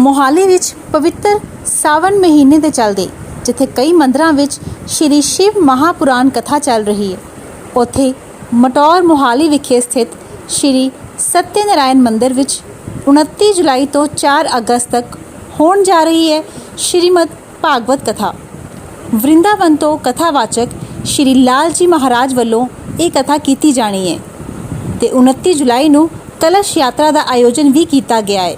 ਮੋਹਾਲੀ ਵਿੱਚ ਪਵਿੱਤਰ ਸਾਵਣ ਮਹੀਨੇ ਦੇ ਚੱਲਦੇ ਜਿੱਥੇ ਕਈ ਮੰਦਰਾਂ ਵਿੱਚ ਸ਼੍ਰੀ ਸ਼ਿਵ ਮਹਾਪੁਰਾਣ ਕਥਾ ਚੱਲ ਰਹੀ ਹੈ, ਉੱਥੇ ਮਟੌਰ ਮੋਹਾਲੀ ਵਿਖੇ ਸਥਿਤ ਸ਼੍ਰੀ ਸਤਿਆਨਾਰਾਇਣ ਮੰਦਿਰ ਵਿੱਚ 29 ਜੁਲਾਈ ਤੋਂ 4 ਅਗਸਤ ਤੱਕ ਹੋਣ ਜਾ ਰਹੀ ਹੈ ਸ਼੍ਰੀਮਦ ਭਾਗਵਤ ਕਥਾ। ਵਰਿੰਦਾਵਨ ਤੋਂ ਕਥਾਵਾਚਕ ਸ਼੍ਰੀ ਲਾਲ ਜੀ ਮਹਾਰਾਜ ਵੱਲੋਂ ਇਹ ਕਥਾ ਕੀਤੀ ਜਾਣੀ ਹੈ ਤੇ 29 ਜੁਲਾਈ ਨੂੰ ਕਲਸ਼ ਯਾਤਰਾ ਦਾ ਆਯੋਜਨ ਵੀ ਕੀਤਾ ਗਿਆ ਹੈ।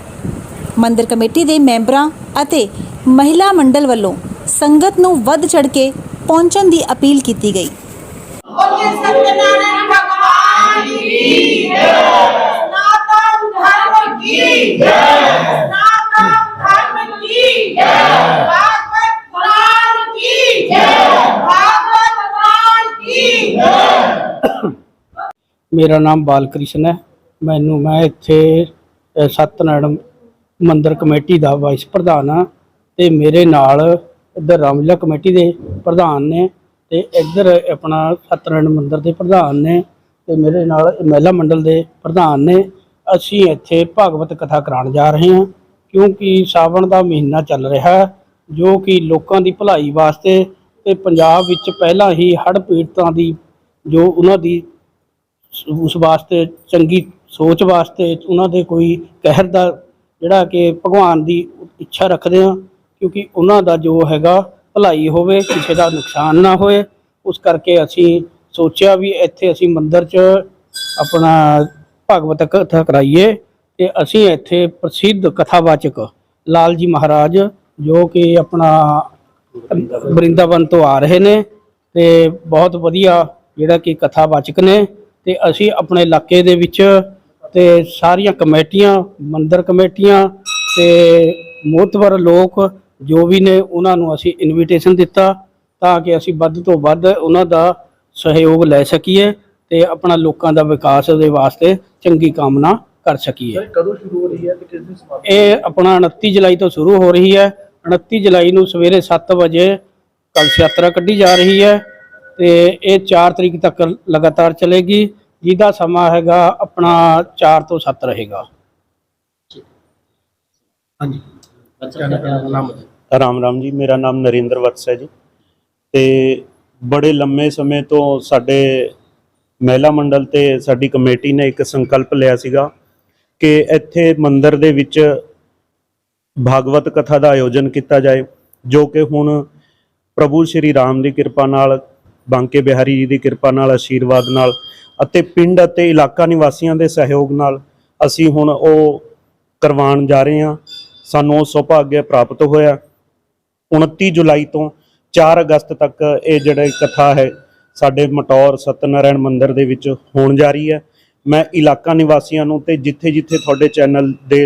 ਮੰਦਿਰ ਕਮੇਟੀ ਦੇ ਮੈਂਬਰਾਂ ਅਤੇ ਮਹਿਲਾ ਮੰਡਲ ਵੱਲੋਂ ਸੰਗਤ ਨੂੰ ਵੱਧ ਚੜ੍ਹ ਕੇ ਪਹੁੰਚਣ ਦੀ ਅਪੀਲ ਕੀਤੀ ਗਈ। सत्यनारायण भगवान की जय, सनातन धर्म की जय, सनातन धर्म की जय, भागवत पुराण की जय, भागवत पुराण की जय। मेरा नाम बालकृष्ण है। मैं इत्थे सत्यनारायण मंदिर कमेटी का वाइस प्रधान हाँ ते मेरे नाल इधर रामलीला कमेटी के प्रधान ने ते इधर अपना सत्यनारायण मंदिर के प्रधान ने ते मेरे नाल महिला मंडल के प्रधान ने। असी इत्थे भागवत कथा कराने जा रहे हैं क्योंकि सावन का महीना चल रहा है जो कि लोगों की भलाई वास्ते ते पंजाब विच पहला ही हड़ पीड़ितां दी जो उन्हां दी उस वास्ते चंगी सोच वास्ते उन्होंने कोई कहर का जिहड़ा कि भगवान की इच्छा रखते हैं क्योंकि उन्होंने जो हैगा भलाई होवे किसी का नुकसान ना होए। उस करके असी सोचा भी इत्थे असी मंदिर च अपना भागवत कथा कराइए ते असी इत्थे प्रसिद्ध कथावाचक लाल जी महाराज जो कि अपना वरिंदावन तो आ रहे ने ते बहुत वधिया जिहड़ा कि कथावाचक ने ते असी अपने इलाके दे विच ते सारियां कमेटियां मंदिर कमेटियां ते मोतबर लोग जो भी ने उन्होंने असी इनविटेशन दिता ताकि असी वध तो वध उन्हां दा सहयोग लै सकीए ते अपना लोगों का विकास दे वास्ते चंगी कामना कर सकीए। कदों शुरू हो रही है ते किस दिन समाप्त? ये अपना 29 जुलाई तो शुरू हो रही है। 29 जुलाई नूं सवेरे 7 बजे कलश यात्रा कढ़ी जा रही है ते ये 4 तरीक तक लगातार चलेगी जिहदा समा हैगा अपना 4 तो 7 रहेगा। हाँ जी राम राम जी, मेरा नाम नरेंद्र वत्स है जी। ते बड़े लंबे समय तो साडे महिला मंडल ते साडी कमेटी ने एक संकल्प लिया सीगा कि इत्थे मंदिर दे विच भागवत कथा का आयोजन किया जाए जो कि हुण प्रभु श्री राम की कृपा नाल बांके बिहारी जी की कृपा नाल आशीर्वाद नाल अते पिंड अते इलाका निवासियों के सहयोग नाल असी हुण ओ करवाउण जा रहे हैं। सानू सौभाग्य प्राप्त होया। 29 जुलाई तो 4 अगस्त तक ये जिहड़ी कथा है साडे मटौर सत्यनारायण मंदिर दे विच होण जा रही है। मैं इलाका निवासियों नूं ते जिथे जिथे तुहाडे चैनल दे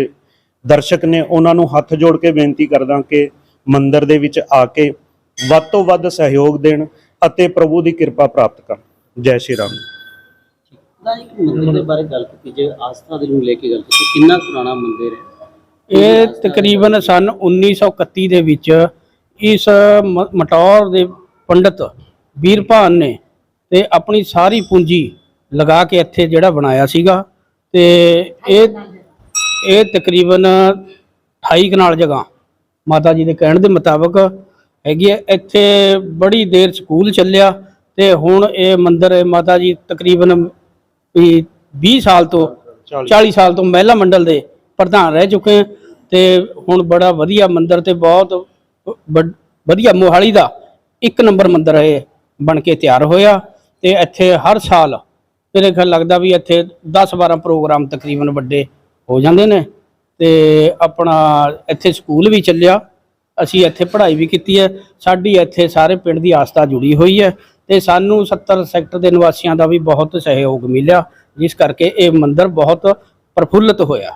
दर्शक ने उन्हां नूं हत्थ जोड़ के बेनती करदा कि मंदिर दे विच आके वध तो वध सहयोग देण अते प्रभु की कृपा प्राप्त करन। जय श्री राम। मंदिर के बारे गल की आस्था दे नूं लेके गल की कितना पुराना मंदिर है? ये तकरीबन सन 1931 ਦੇ ਵਿੱਚ ਇਸ ਮਟੌਰ ਦੇ ਪੰਡਤ ਵੀਰਭਾਨ ਨੇ ਤੇ ਆਪਣੀ ਸਾਰੀ ਪੂੰਜੀ ਲਗਾ ਕੇ ਇੱਥੇ ਜਿਹੜਾ ਬਣਾਇਆ ਸੀਗਾ ਤੇ ਇਹ ਤਕਰੀਬਨ 28 ਕਨਾਲ ਜਗ੍ਹਾ ਮਾਤਾ ਜੀ ਦੇ ਕਹਿਣ ਦੇ ਮੁਤਾਬਕ ਹੈਗੀ ਹੈ। ਇੱਥੇ ਬੜੀ ਦੇਰ ਸਕੂਲ ਚੱਲਿਆ ਤੇ ਹੁਣ ਇਹ ਮੰਦਿਰ ਮਾਤਾ ਜੀ ਤਕਰੀਬਨ 20 ਸਾਲ ਤੋਂ 40 ਸਾਲ ਤੋਂ ਮਹਿਲਾ ਮੰਡਲ ਦੇ प्रधान रह चुके हैं तो हुण बड़ा वधिया मंदिर तो बहुत वधिया मोहाली का 1 नंबर मंदिर है बन के तैयार होया। तो इत्थे हर साल मेरे ख्याल लगता भी इत्थे 10-12 प्रोग्राम तकरीबन वड्डे हो जाते हैं। तो अपना इत्थे स्कूल भी चलिया, असी इत्थे पढ़ाई भी की है। साडी इत्थे सारे पिंड की आस्था जुड़ी हुई है तो सानू 70 सैक्टर के निवासियों का भी बहुत सहयोग मिला जिस करके ये मंदिर बहुत प्रफुल्लित होया।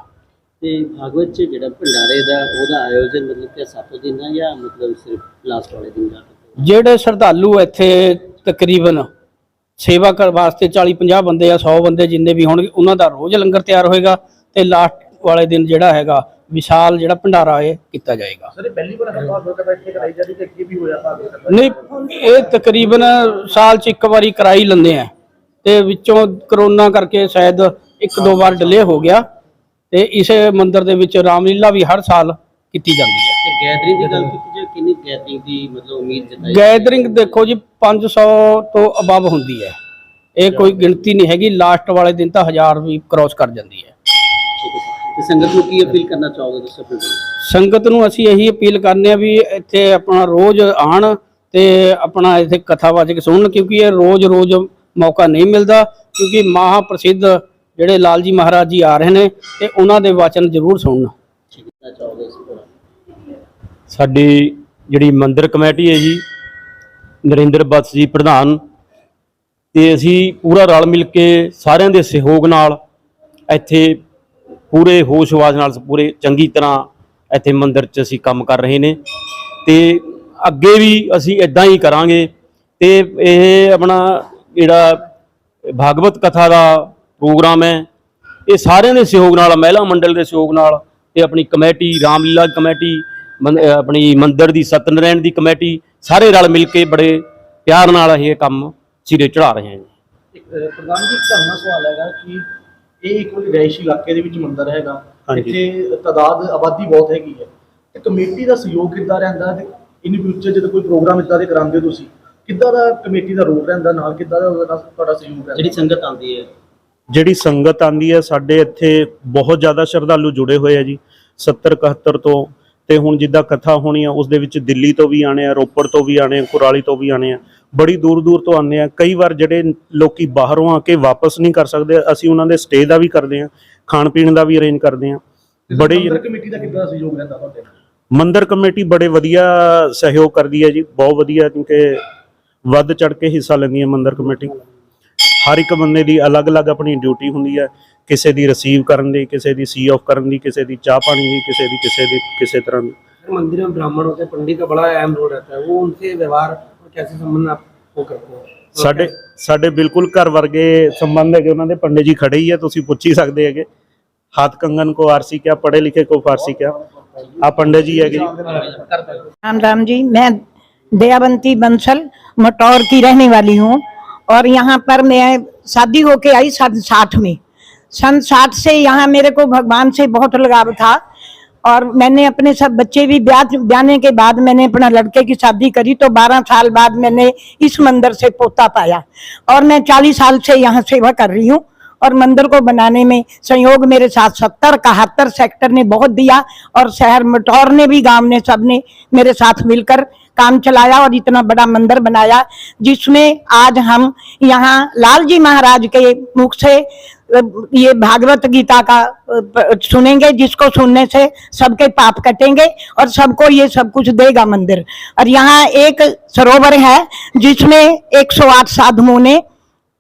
ते भागवत च जिहड़ा भंडारे दा ओहदा आयोजन मतलब कि 7 दिन है या मतलब सिर्फ लास्ट वाले दिन जाके? ਜਿਹੜੇ श्रद्धालु ਇੱਥੇ तकरीबन सेवा कर वास्ते 40-50 बंदे या 100 बंदे जिन्ने भी होणगे उन्हां दा रोज़ लंगर तैयार होएगा ते लास्ट वाले दिन जिहड़ा हैगा विशाल जिहड़ा भंडारा है किया जाएगा। सर पहली बार भागवत कथा इत्थे कराई जा रही है कि भी होया भागवत कथा? नहीं ये तकरीबन साल च 1 वारी कराई लैंदे आ ते विचों करोना करके शायद 1-2 बार डिले हो गया। तो इस मंदिर दे विच रामलीला भी हर साल ਕੀਤੀ ਜਾਂਦੀ ਹੈ। ਤੇ ਗੈਦਰਿੰਗ ਦੀ ਗੱਲ ਕੀਤੀ ਜੇ ਕਿੰਨੀ ਗੈਦਰਿੰਗ ਦੀ ਮਤਲਬ ਉਮੀਦ ਜਤਾਈ? ਗੈਦਰਿੰਗ ਦੇਖੋ ਜੀ 500 ਤੋਂ ਅਬਵ ਹੁੰਦੀ ਹੈ, ਇਹ ਕੋਈ ਗਿਣਤੀ ਨਹੀਂ ਹੈਗੀ। ਲਾਸਟ ਵਾਲੇ ਦਿਨ ਤਾਂ 1000 ਵੀ ਕ੍ਰਾਸ ਕਰ ਜਾਂਦੀ ਹੈ। ਠੀਕ ਹੈ ਤੇ ਸੰਗਤ ਨੂੰ ਕੀ ਅਪੀਲ ਕਰਨਾ ਚਾਹੋਗੇ ਤੁਸੀਂ ਆਪਣੇ ਵੱਲੋਂ? ਸੰਗਤ ਨੂੰ ਅਸੀਂ ਇਹੀ ਅਪੀਲ ਕਰਨੇ ਆ ਵੀ ਇੱਥੇ ਆਪਣਾ ਰੋਜ਼ ਆਣ ਤੇ ਆਪਣਾ ਇੱਥੇ ਕਥਾਵਾਚਕ ਸੁਣਨ, ਕਿਉਂਕਿ ਇਹ ਰੋਜ਼ ਮੌਕਾ ਨਹੀਂ ਮਿਲਦਾ। ਕਿਉਂਕਿ ਮਹਾਂਪ੍ਰਸਿੱਧ ਜਿਹੜੇ ਲਾਲ ਜੀ ਮਹਾਰਾਜ ਜੀ ਆ ਰਹੇ ਨੇ ਤੇ ਉਹਨਾਂ ਦੇ ਵਚਨ ਜ਼ਰੂਰ ਸੁਣਨ। ਠੀਕ ਹੈ ਚਾਹੋਗੇ ਇਸ ਪੂਰਾ? ਸਾਡੀ ਜਿਹੜੀ ਮੰਦਿਰ ਕਮੇਟੀ ਹੈ ਜੀ, ਨਰਿੰਦਰ ਵਤਸ ਜੀ ਪ੍ਰਧਾਨ, ਤੇ ਅਸੀਂ ਪੂਰਾ ਰਲ ਮਿਲ ਕੇ ਸਾਰਿਆਂ ਦੇ ਸਹਿਯੋਗ ਨਾਲ ਇੱਥੇ ਪੂਰੇ ਹੋਸ਼-ਹਵਾਸ ਨਾਲ ਪੂਰੇ ਚੰਗੀ ਤਰ੍ਹਾਂ ਇੱਥੇ ਮੰਦਿਰ 'ਚ ਅਸੀਂ ਕੰਮ ਕਰ ਰਹੇ ਨੇ ਤੇ ਅੱਗੇ ਵੀ ਅਸੀਂ ਇਦਾਂ ਹੀ ਕਰਾਂਗੇ। ਤੇ ਇਹ ਆਪਣਾ ਜਿਹੜਾ ਭਾਗਵਤ ਕਥਾ ਦਾ ਪ੍ਰੋਗਰਾਮ ਹੈ, ਇਹ ਸਾਰਿਆਂ ਦੇ ਸਹਿਯੋਗ ਨਾਲ, ਮਹਿਲਾ ਮੰਡਲ ਦੇ ਸਹਿਯੋਗ ਨਾਲ ਤੇ ਆਪਣੀ ਕਮੇਟੀ, ਰਾਮਲੀਲਾ ਕਮੇਟੀ, ਆਪਣੀ ਮੰਦਿਰ ਦੀ ਸਤਨਾਰਾਇਣ ਦੀ ਕਮੇਟੀ, ਸਾਰੇ ਰਲ ਮਿਲ ਕੇ ਬੜੇ ਪਿਆਰ ਨਾਲ ਇਹ ਕੰਮ ਸਿਰੇ ਚੜਾ ਰਹੇ ਹਾਂ ਜੀ। ਪ੍ਰਧਾਨ ਜੀ, ਇੱਕ ਧਰਨਾ ਸਵਾਲ ਹੈਗਾ ਕਿ ਇਹ ਇੱਕ ਰਿਹਾਇਸ਼ੀ ਇਲਾਕੇ ਦੇ ਵਿੱਚ ਮੰਦਿਰ ਹੈਗਾ, ਇੱਥੇ ਤਾਦਾਦ ਆਬਾਦੀ ਬਹੁਤ ਹੈਗੀ ਹੈ, ਤੇ ਕਮੇਟੀ ਦਾ ਸਹਿਯੋਗ ਕਿੱਦਾਂ ਰਹਿੰਦਾ? ਤੇ ਇਨ ਫਿਊਚਰ ਜਦੋਂ ਕੋਈ ਪ੍ਰੋਗਰਾਮ ਇੱਦਾਂ ਦੇ ਕਰਾਉਂਦੇ ਹੋ ਤੁਸੀਂ, ਕਿੱਦਾਂ ਦਾ ਕਮੇਟੀ ਦਾ ਰੋਲ ਰਹਿੰਦਾ ਨਾਲ, ਕਿੱਦਾਂ ਦਾ ਤੁਹਾਡਾ ਸਹਿਯੋਗ ਰਹਿੰਦਾ? ਜਿਹੜੀ ਸੰਗਤ ਆਉਂਦੀ ਹੈ, ਜਿਹੜੀ ਸੰਗਤ ਆਂਦੀ ਹੈ, ਸਾਡੇ ਇੱਥੇ ਬਹੁਤ ਜ਼ਿਆਦਾ ਸ਼ਰਧਾਲੂ ਜੁੜੇ ਹੋਏ ਆ ਜੀ, 70-71 ਤੋਂ। ਤੇ ਹੁਣ ਜਿੱਦਾਂ ਕਥਾ ਹੋਣੀ ਆ, ਉਸ ਦੇ ਵਿੱਚ ਦਿੱਲੀ ਤੋਂ ਵੀ ਆਣੇ ਆ, ਰੋਪੜ ਤੋਂ ਵੀ ਆਣੇ ਆ, ਕੁਰਾਲੀ ਤੋਂ ਵੀ ਆਣੇ ਆ, ਬੜੀ ਦੂਰ ਤੋਂ ਆਉਂਦੇ ਆ। ਕਈ ਵਾਰ ਜਿਹੜੇ ਲੋਕੀ ਬਾਹਰੋਂ ਆ ਕੇ ਵਾਪਸ ਨਹੀਂ ਕਰ ਸਕਦੇ, ਅਸੀਂ ਉਹਨਾਂ ਦੇ ਸਟੇ ਦਾ ਵੀ ਕਰਦੇ ਆ, ਖਾਣ ਪੀਣ ਦਾ ਵੀ ਅਰੇਂਜ ਕਰਦੇ ਆ। ਬੜੀ ਕਮੇਟੀ ਦਾ ਕਿੱਦਾਂ ਸਹਿਯੋਗ ਰਹਿੰਦਾ ਤੁਹਾਡੇ? ਮੰਦਿਰ ਕਮੇਟੀ ਬੜੇ ਵਧੀਆ ਸਹਿਯੋਗ ਕਰਦੀ ਹੈ ਜੀ, ਬਹੁਤ ਵਧੀਆ, ਕਿਉਂਕਿ ਵੱਧ ਚੜ ਕੇ ਹਿੱਸਾ ਲੈਂਦੀ ਹੈ ਮੰਦਿਰ ਕਮੇਟੀ। ਹਰ ਇੱਕ ਬੰਦੇ ਦੀ ਅਲੱਗ-ਅਲੱਗ ਆਪਣੀ ਡਿਊਟੀ ਹੁੰਦੀ ਹੈ, ਕਿਸੇ ਦੀ ਰਿਸੀਵ ਕਰਨ ਦੀ, ਕਿਸੇ ਦੀ ਸੀ ਆਫ ਕਰਨ ਦੀ, ਕਿਸੇ ਦੀ ਚਾਹ ਪਾਣੀ ਦੀ, ਕਿਸੇ ਦੀ ਕਿਸੇ तरह ਦੀ। मंदिर में ब्राह्मण होते हैं, पंडित का बड़ा अहम रोल रहता है, वो उनसे व्यवहार कैसे संबंध आप वो करते हो? ਸਾਡੇ ਬਿਲਕੁਲ ਘਰ ਵਰਗੇ ਸੰਬੰਧ ਹੈਗੇ ਉਹਨਾਂ ਦੇ। ਪੰਡਿਤ ਜੀ ਖੜੇ ਹੀ ਆ, ਤੁਸੀਂ ਪੁੱਛ ਹੀ ਸਕਦੇ ਹੈਗੇ। हाथ कंगन को आरसी क्या, पढ़े लिखे को फारसी क्या। आप पंडित जी है राम राम जी, मैं दयावंती बंसल मटौर की रहने वाली हूँ और यहाँ पर मैं शादी होके आई सन 60 में। सन 60 से यहाँ मेरे को भगवान से बहुत लगाव था और मैंने अपने सब बच्चे भी ब्याहने के बाद मैंने अपना लड़के की शादी करी तो 12 साल बाद मैंने इस मंदिर से पोता पाया और मैं 40 साल से यहाँ सेवा कर रही हूँ। और मंदिर को बनाने में सहयोग मेरे साथ 70-71 सेक्टर ने बहुत दिया और शहर मटौर ने भी, गांव ने, सब ने मेरे साथ मिलकर काम चलाया और इतना बड़ा मंदिर बनाया, जिसमें आज हम यहाँ लाल जी महाराज के मुख से ये भागवत गीता का सुनेंगे, जिसको सुनने से सबके पाप कटेंगे और सबको ये सब कुछ देगा मंदिर। और यहाँ एक सरोवर है जिसमें 108 साधुओं ने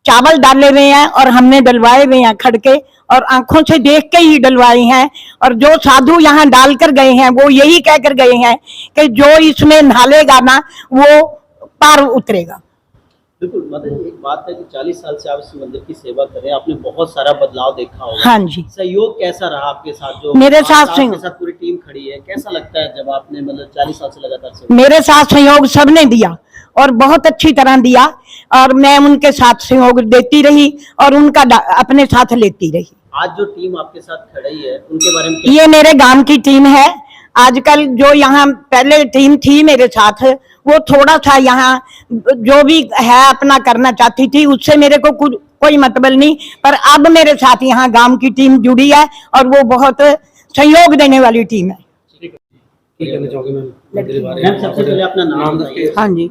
चावल डाले हुए हैं और हमने डलवाए हुए हैं खड़के, और आंखों से देख के ही डलवाए हैं। और जो साधु यहाँ डालकर गए हैं वो यही कहकर गए हैं कि जो इसमें नहालेगा ना वो पार उतरेगा। बिल्कुल मतलब एक बात है कि 40 साल से आप इस मंदिर की सेवा कर रहे हैं, आपने बहुत सारा बदलाव देखा होगा। हाँ जी। सहयोग कैसा रहा आपके साथ? जो मेरे साथ पूरी टीम खड़ी है, कैसा लगता है जब आपने मतलब 40 साल से लगातार सेवा? मेरे साथ सहयोग सबने दिया और बहुत अच्छी तरह दिया और मैं उनके साथ सहयोग देती रही और उनका अपने साथ लेती रही। आज जो टीम आपके साथ खड़ी है उनके बारे में ये मेरे गांव की टीम है। आजकल जो यहाँ पहले टीम थी मेरे साथ, वो थोड़ा सा यहाँ जो भी है अपना करना चाहती थी, उससे मेरे को कोई मतलब नहीं, पर अब मेरे साथ यहाँ गांव की टीम जुड़ी है और वो बहुत सहयोग देने वाली टीम है। मैम सबसे पहले अपना नाम बताइए। हाँ जी,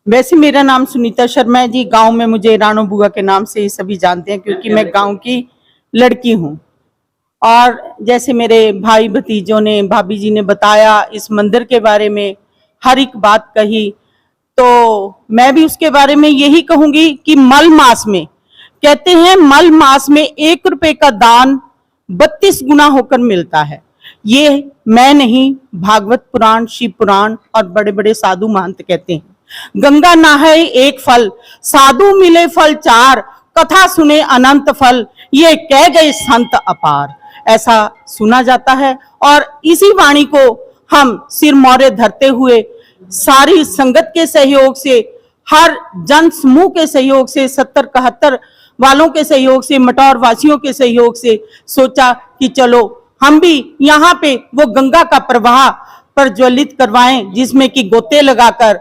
वैसे मेरा नाम सुनीता शर्मा है जी। गांव में मुझे राणो बुआ के नाम से ही सभी जानते हैं क्योंकि मैं गांव की लड़की हूं। और जैसे मेरे भाई भतीजों ने, भाभी जी ने बताया इस मंदिर के बारे में, हर एक बात कही, तो मैं भी उसके बारे में यही कहूंगी कि मल मास में कहते हैं, मल मास में 1 रुपए का दान 32 गुना होकर मिलता है। ये मैं नहीं, भागवत पुराण, शिव पुराण और बड़े बड़े साधु महंत कहते हैं। गंगा नहाए 1 फल, साधु मिले फल 4, कथा सुने अनंत फल, ये कह गए संत अपार। ऐसा सुना जाता है और इसी वाणी को हम सिर मोरे धरते हुए सारी संगत के सहयोग से, हर जन समूह के सहयोग से, 70-71 वालों के सहयोग से, मटौर वासियों के सहयोग से सोचा कि चलो हम भी यहाँ पे वो गंगा का प्रवाह प्रज्वलित करवाएं, जिसमें कि गोते लगाकर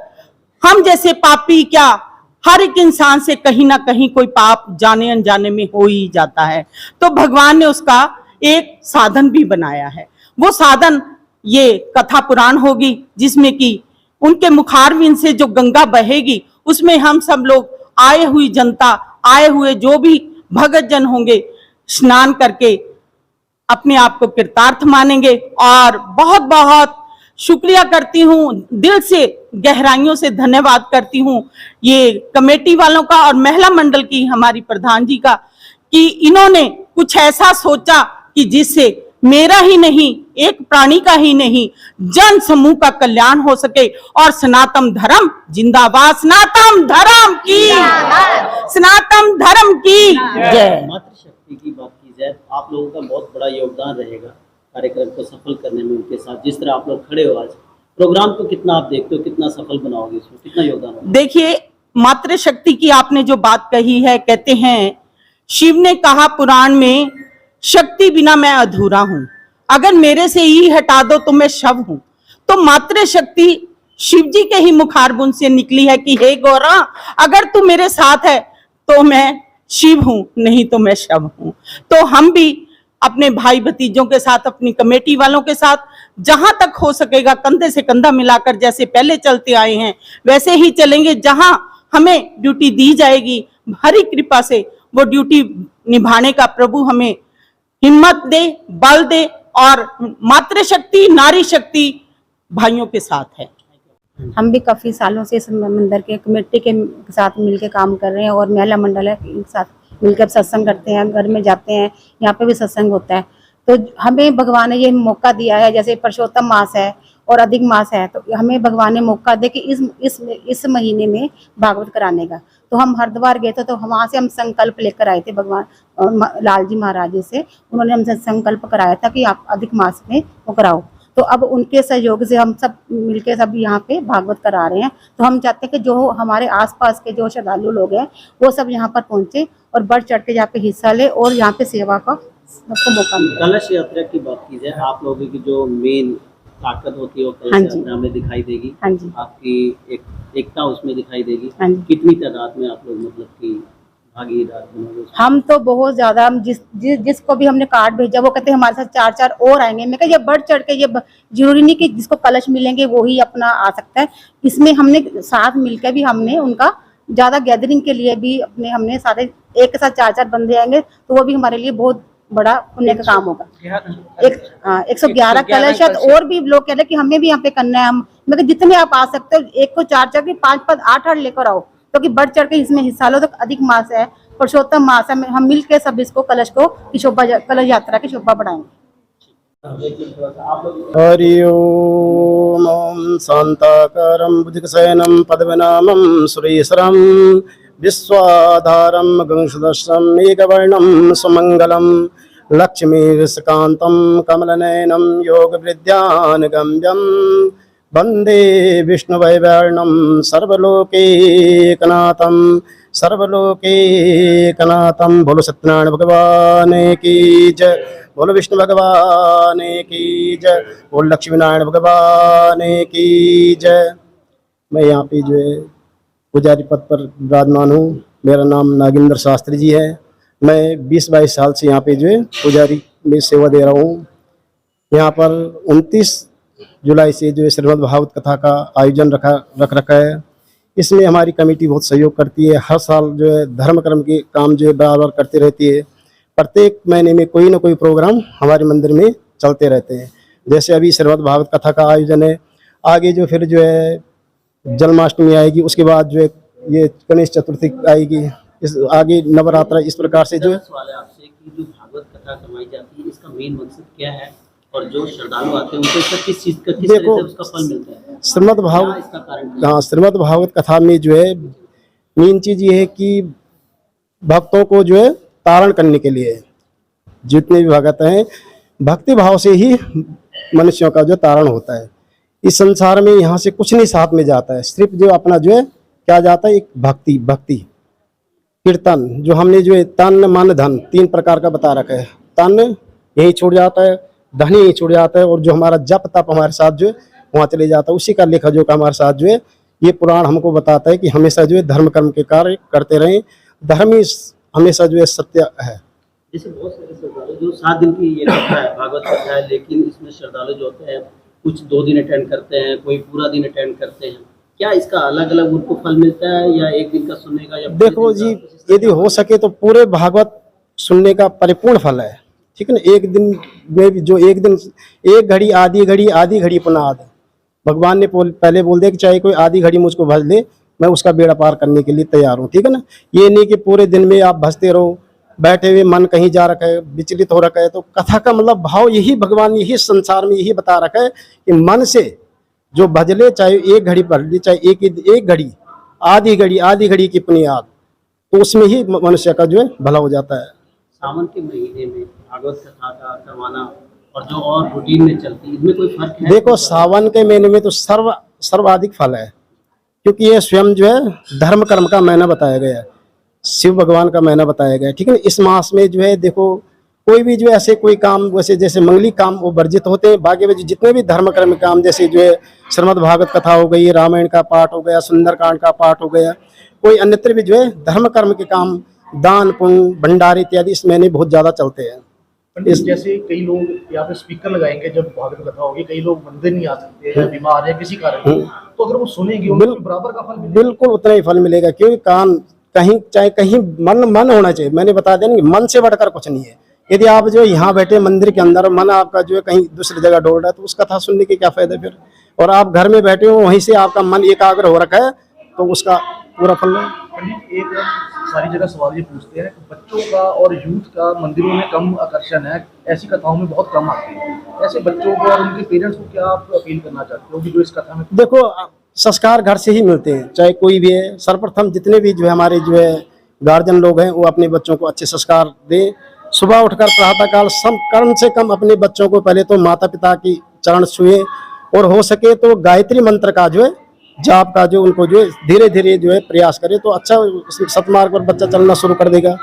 हम जैसे पापी क्या हर एक इंसान से कहीं ना कहीं कोई पाप जाने अनजाने में हो ही जाता है। तो भगवान ने उसका एक साधन भी बनाया है। वो साधन ये कथा पुराण होगी, जिसमें कि उनके मुखारविंद से जो गंगा बहेगी, उसमें हम सब लोग आए हुई जनता, आए हुए जो भी भगत जन होंगे, स्नान करके अपने आप को कृतार्थ मानेंगे। और बहुत बहुत शुक्रिया करती हूँ, दिल से गहराइयों से धन्यवाद करती हूँ ये कमेटी वालों का और महिला मंडल की हमारी प्रधान जी का, कि इन्होंने कुछ ऐसा सोचा कि जिससे मेरा ही नहीं, एक प्राणी का ही नहीं, जन समूह का कल्याण हो सके। और सनातन धर्म जिंदाबाद, सनातन धर्म की, सनातन धर्म की जय। मातृशक्ति की बात की जाए, आप लोगों का बहुत बड़ा योगदान रहेगा कार्यक्रम को सफल करने में। उनके साथ जिस तरह आप लोग खड़े हो आज, प्रोग्राम को कितना आप देखते हो, कितना सफल बनाओगे, इसमें कितना योगदान होगा? देखिए, मातृशक्ति की आपने जो बात कही है, कहते हैं शिव ने कहा पुराण में, शक्ति बिना मैं अधूरा हूं, अगर मेरे से ही हटा दो तो मैं शव हूं। तो मातृशक्ति शिव जी के ही मुखारबुंद से निकली है कि हे गौरा, अगर तू मेरे साथ है तो मैं शिव हूं, नहीं तो मैं शव हूं। तो हम भी अपने भाई भतीजों के साथ, अपनी कमेटी वालों के साथ जहां तक हो सकेगा कंधे से कंधा मिलाकर जैसे पहले चलते आए हैं वैसे ही चलेंगे। जहां हमें ड्यूटी दी जाएगी, हरी कृपा से वो ड्यूटी निभाने का प्रभु हमें हिम्मत दे, बल दे। और मातृशक्ति, नारी शक्ति भाइयों के साथ है। हम भी काफ़ी सालों से इस मंदिर के कमेटी के साथ मिलकर काम कर रहे हैं और महिला मंडल है के साथ मिलकर सत्संग करते हैं, घर में जाते हैं, यहाँ पे भी सत्संग होता है। तो हमें भगवान ने ये मौका दिया है, जैसे परसोत्तम मास है और अधिक मास है, तो हमें भगवान ने मौका दे कि इस महीने में भागवत कराने का। तो हम हरिद्वार गए थे, तो वहाँ से हम संकल्प लेकर आए थे भगवान लाल जी महाराज जी से। उन्होंने हमसे संकल्प कराया था कि आप अधिक मास में वो कराओ। तो अब उनके सहयोग से हम सब मिलके सब यहाँ पे भागवत करा रहे हैं। तो हम चाहते हैं कि जो हमारे आसपास के जो श्रद्धालु लोग हैं वो सब यहाँ पर पहुँचे और बढ़ चढ़ के यहाँ पे हिस्सा ले और यहाँ पे सेवा का सबको मौका मिले। कलश यात्रा की बात की जाए, आप लोगों की जो मेन ताकत होती है वो हाँ कलश जी। यात्रा में दिखाई देगी। हाँ जी। आपकी एकता उसमें दिखाई देगी। हाँ जी। कितनी तादाद में आप लोग मतलब कि भागीदार बनोगे उसमें? हम तो बहुत ज्यादा, हम जिसको भी हमने कार्ड भेजा वो कहते हैं हमारे साथ 4-4 और आएंगे। मैं कहा ये बढ़ चढ़ के, ये जरूरी नहीं कि जिसको कलश मिलेंगे वो ही अपना आ सकता है। इसमें हमने साथ मिलकर भी हमने उनका ज्यादा गैदरिंग के लिए भी अपने हमने सारे एक के साथ 4-4 बंदे आएंगे, तो वो भी हमारे लिए बहुत बड़ा पुण्य का काम होगा। 111 कलश है। तो और भी लोग कह रहे कि हमें भी यहाँ पे करना है। हम मैं जितने आप आ सकते हो, एक को 4-4 की 5-5 8-8 लेकर आओ, तो कि बढ़ चढ़ के इसमें हिस्सा लो। तो अधिक मास है, पुरुषोत्तम मास है, हम मिल के सब इसको कलश को की शोभा, कलश यात्रा की शोभा बढ़ाएंगे। हरि ओम ओम शांताकारं भुजगशयनं पद्मनाभं सुरेशरं विश्वाधारं गंगसदृशं मेघवर्णं सुमंगलं लक्ष्मीकान्तं कमलनयनं योगविद्यानगम्यं वन्दे विष्णुवैवर्णं सर्वलोकैकनाथं बोलो सत्यनारायण भगवान की जय, बोलो विष्णु भगवान की जय, बोलो लक्ष्मी नारायण भगवान की जय। मैं यहाँ पे जो है पुजारी पद पर विराजमान हूँ। मेरा नाम नागेंद्र शास्त्री जी है। मैं 20-22 साल से यहाँ पे जो है पुजारी में सेवा दे रहा हूँ। यहाँ पर 29 जुलाई से जो है श्रीमद् भागवत कथा का आयोजन रख रखा है। इसमें हमारी कमेटी बहुत सहयोग करती है। हर साल जो है धर्म कर्म के काम जो है बराबर करती रहती है। प्रत्येक महीने में कोई ना कोई प्रोग्राम हमारे मंदिर में चलते रहते हैं। जैसे अभी श्रीमद् भागवत कथा का आयोजन है, आगे जो फिर जो है जन्माष्टमी आएगी, उसके बाद जो है ये गणेश चतुर्थी आएगी, इस आगे नवरात्र, इस प्रकार से जो है। सवाल है आपसे कि जो भागवत कथा करवाई जाती है इसका मेन मकसद क्या है, और जो श्रद्धालु आते हैं उनको इसका किस चीज का, किस तरह से उसका फल मिलता है? श्रीमद् भागवत, इसका कारण क्या है? हाँ, श्रीमद् भागवत कथा में जो है मेन चीज ये है कि भक्तों को जो है तारण करने के लिए, जितने भी भक्त हैं भक्ति भाव से ही मनुष्यों का जो तारण होता है। इस संसार में यहाँ से कुछ नहीं साथ में जाता है, सिर्फ जो अपना जो है क्या जाता है, एक भक्ति कीर्तन, जो हमने जो है तन मन धन 3 प्रकार का बता रखा है। तन यही छूट जाता है, धनी छूट जाता है, और जो हमारा जप तप हमारे साथ जो है वहाँ चले जाता है। उसी का लेखा जो का हमारे साथ जो है ये पुराण हमको बताता है कि हमेशा जो है धर्म कर्म के कार्य करते रहें, धर्म ही हमेशा जो है सत्य है। जैसे बहुत सारे श्रद्धालु जो 7 दिन की ये कथा है, भागवत कथा है, लेकिन इसमें श्रद्धालु जो होते हैं कुछ 2 दिन अटेंड करते हैं, कोई पूरा दिन अटेंड करते हैं। क्या इसका अलग अलग उनको फल मिलता है या एक दिन का सुनने का या देखो जी, यदि हो सके तो पूरे भागवत सुनने का परिपूर्ण फल है, ठीक है ना। एक दिन में भी जो एक दिन, एक घड़ी आधी घड़ी पुनः आधी, भगवान ने पहले बोल दिया कि चाहे कोई आधी घड़ी मुझको भज ले, मैं उसका बेड़ा पार करने के लिए तैयार हूँ, ठीक है ना। ये नहीं कि पूरे दिन में आप भजते रहो, बैठे हुए मन कहीं जा रखा है, विचलित हो रखा है। तो कथा का मतलब भाव यही, भगवान यही संसार में यही बता रखा है कि मन से जो भज ले, चाहे एक घड़ी भज ले, चाहे एक घड़ी आधी घड़ी की पुण्य याद, तो उसमें ही मनुष्य का जो है भला हो जाता है। सावन के महीने में भागवत कथा का करवाना और जो और रूटीन में चलती है, इसमें कोई फर्क है? देखो, सावन के महीने में तो सर्वाधिक फल है, क्योंकि ये स्वयं जो है धर्म कर्म का महीना बताया गया है, शिव भगवान का महीना बताया गया है, ठीक है ना। इस मास में जो है देखो, कोई भी जो ऐसे कोई काम वैसे जैसे मंगली काम वो वर्जित होते हैं। बाकी में जितने भी धर्म कर्म काम, जैसे जो है श्रीमद् भागवत कथा हो गई, रामायण का पाठ हो गया, सुंदरकांड का पाठ हो गया, कोई अन्यत्र भी जो है धर्म कर्म के काम, दान पुण्य भंडार इत्यादि इस महीने बहुत ज्यादा चलते हैं। जैसे कई लोग यहाँ पे स्पीकर लगाएंगे जब भागवत कथा होगी, कई लोग मंदिर नहीं आ सकते या बीमार है किसी कारण, तो अगर वो सुनेंगे उनको बराबर का फल मिलेगा? बिल्कुल उतना ही फल मिलेगा, क्योंकि कान कहीं चाहे कहीं मन होना चाहिए। मैंने बता दिया ना, मन से बढ़कर कुछ नहीं है। यदि आप जो यहाँ बैठे मंदिर के अंदर, मन आपका जो है कहीं दूसरी जगह डोल रहा है, तो उस कथा सुनने के क्या फायदा फिर। और आप घर में बैठे हो, वहीं से आपका मन एकाग्र हो रखा है, तो उसका पूरा फल है। एक सारी जगह सवाल ये पूछते हैं कि बच्चों का और यूथ का मंदिरों में कम आकर्षण है, ऐसी कथाओं में बहुत कम आते हैं। ऐसे बच्चों को और उनके पेरेंट्स को क्या आप अपील करना चाहते हो कि जो इस कथा में? देखो, संस्कार घर से ही मिलते हैं, चाहे कोई भी है। सर्वप्रथम जितने भी जो है हमारे जो है गार्जियन लोग हैं, वो अपने बच्चों को अच्छे संस्कार दें। सुबह उठकर प्रातःकाल कम से कम अपने बच्चों को पहले तो माता पिता की चरण छुए, और हो सके तो गायत्री मंत्र का जो है जाप का जो उनको जो है धीरे धीरे जो है प्रयास करे, तो अच्छा सतमार्ग पर बच्चा चलना शुरू कर देगा।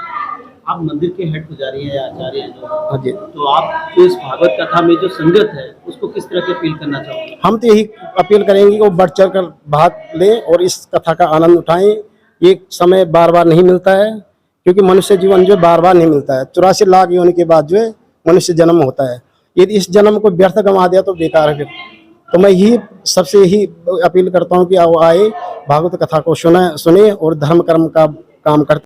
आप मंदिर के हेड पुजारी हैं या आचार्य हैं जो, हाँ जी, तो आप इस भागवत कथा में जो संगत है उसको किस तरह की अपील करना चाहोगे? हम तो यही अपील करेंगे कि वो बढ़ चढ़ कर भाग लें और इस कथा का आनंद उठाएं। ये समय बार बार नहीं मिलता है, क्योंकि मनुष्य जीवन जो बार बार नहीं मिलता है। 84 लाख योनि के बाद जो है मनुष्य जन्म होता है। यदि इस जन्म को व्यर्थ गंवा दिया तो बेकार है फिर। तो मैं यही सबसे यही अपील करता हूँ कि आए भागवत कथा को सुने और धर्म कर्म का काम करते